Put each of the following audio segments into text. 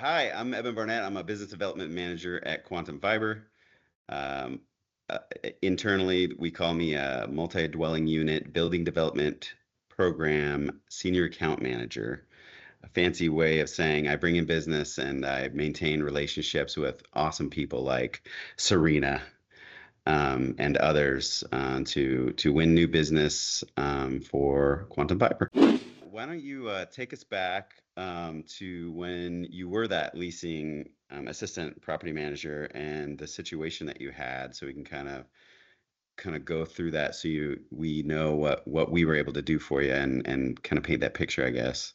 Hi, I'm Evan Barnett. I'm a business development manager at Quantum Fiber. Um, uh, Internally, we call me a multi-dwelling unit building development program senior account manager. A fancy way of saying I bring in business and I maintain relationships with awesome people like Serena and others to win new business for Quantum Fiber. Why don't you take us back to when you were that leasing assistant property manager and the situation that you had, so we can kind of go through that, so we know what we were able to do for you and kind of paint that picture, I guess.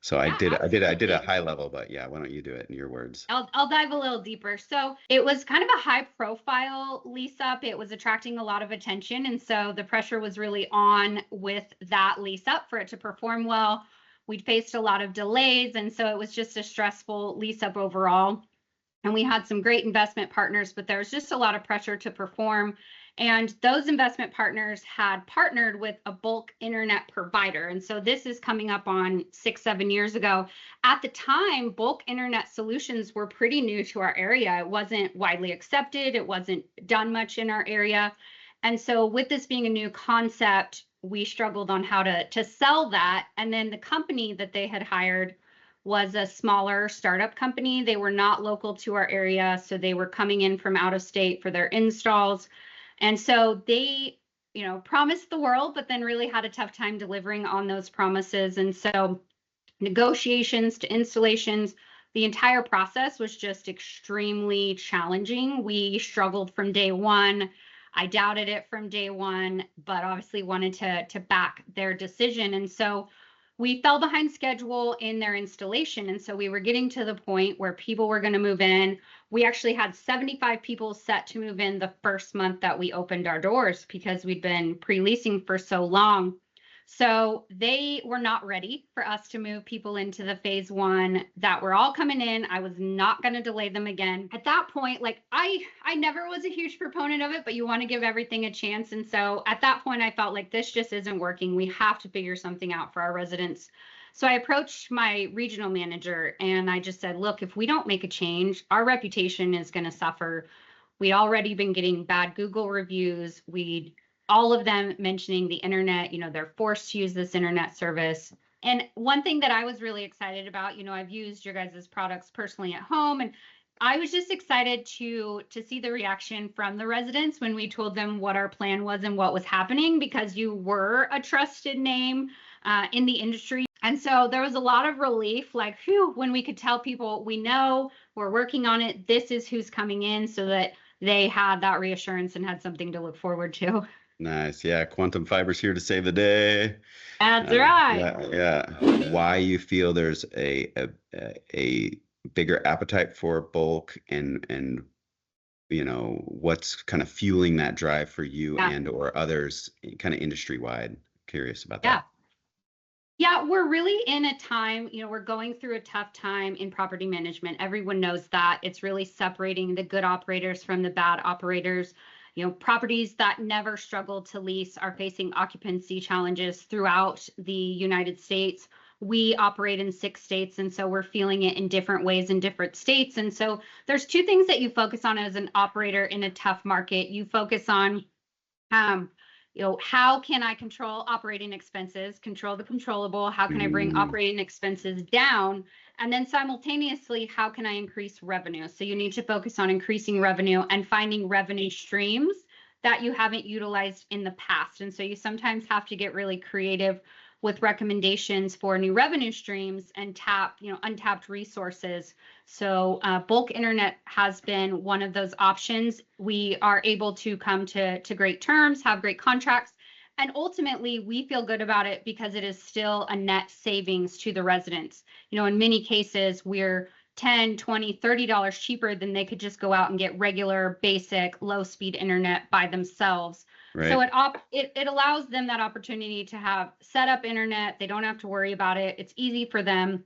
So I Yeah, did a absolutely. high level, but yeah, why don't you do it in your words? I'll dive a little deeper. So it was kind of a high profile lease up. It was attracting a lot of attention. And so the pressure was really on with that lease up for it to perform well. We'd faced a lot of delays. And so it was just a stressful lease up overall. And we had some great investment partners, but there was just a lot of pressure to perform. And those investment partners had partnered with a bulk internet provider. And so this is coming up on 6, 7 years ago. At the time, bulk internet solutions were pretty new to our area. It wasn't widely accepted, it wasn't done much in our area. And so, with this being a new concept, we struggled on how to sell that. And then the company that they had hired was a smaller startup company. They were not local to our area, so they were coming in from out of state for their installs. And so they, promised the world, but then really had a tough time delivering on those promises. And so negotiations to installations, the entire process was just extremely challenging. We struggled from day one. I doubted it from day one, but obviously wanted to back their decision. And so we fell behind schedule in their installation. And so we were getting to the point where people were going to move in. We actually had 75 people set to move in the first month that we opened our doors because we'd been pre-leasing for so long. So they were not ready for us to move people into the phase one that were all coming in. I was not going to delay them again. At that point, like I never was a huge proponent of it, but you want to give everything a chance. And so at that point, I felt like this just isn't working. We have to figure something out for our residents. So I approached my regional manager and I just said, look, if we don't make a change, our reputation is going to suffer. We'd already been getting bad Google reviews. We'd all of them mentioning the internet, they're forced to use this internet service. And one thing that I was really excited about, I've used your guys' products personally at home, and I was just excited to see the reaction from the residents when we told them what our plan was and what was happening, because you were a trusted name in the industry. And so there was a lot of relief, like, phew, when we could tell people, we know we're working on it, this is who's coming in, so that they had that reassurance and had something to look forward to. Nice. Yeah, Quantum Fiber's here to save the day. That's right. Yeah. Why you feel there's a bigger appetite for bulk, and what's kind of fueling that drive for you Yeah. and or others kind of industry wide. Curious about Yeah. that. Yeah, we're really in a time, we're going through a tough time in property management. Everyone knows that. It's really separating the good operators from the bad operators. Properties that never struggled to lease are facing occupancy challenges throughout the United States. We operate in 6 states, and so we're feeling it in different ways in different states. And so there's two things that you focus on as an operator in a tough market. You focus on um, how can I control operating expenses, control the controllable? How can I bring Mm, operating expenses down? And then simultaneously, how can I increase revenue? So you need to focus on increasing revenue and finding revenue streams that you haven't utilized in the past. And so you sometimes have to get really creative with recommendations for new revenue streams and tap, untapped resources. So bulk internet has been one of those options. We are able to come to great terms, have great contracts, and ultimately we feel good about it because it is still a net savings to the residents. In many cases, we're 10, 20, $30 cheaper than they could just go out and get regular, basic, low-speed internet by themselves. So right. it allows them that opportunity to have set up internet. They don't have to worry about it. It's easy for them.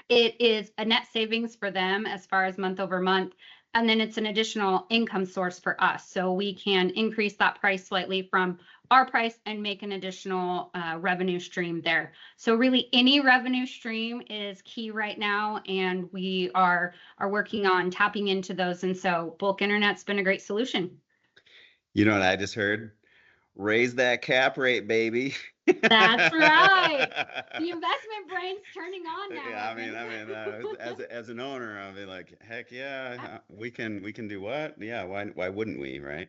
It is a net savings for them as far as month over month. and then it's an additional income source for us. So we can increase that price slightly from our price and make an additional revenue stream there. So really any revenue stream is key right now, and we are working on tapping into those. And so bulk internet's been a great solution. You know what I just heard? Raise that cap rate, baby. That's right. The investment brain's turning on now, Yeah, Evan. as an owner, I'll be like, heck yeah, we can do what? Yeah, why wouldn't we, right?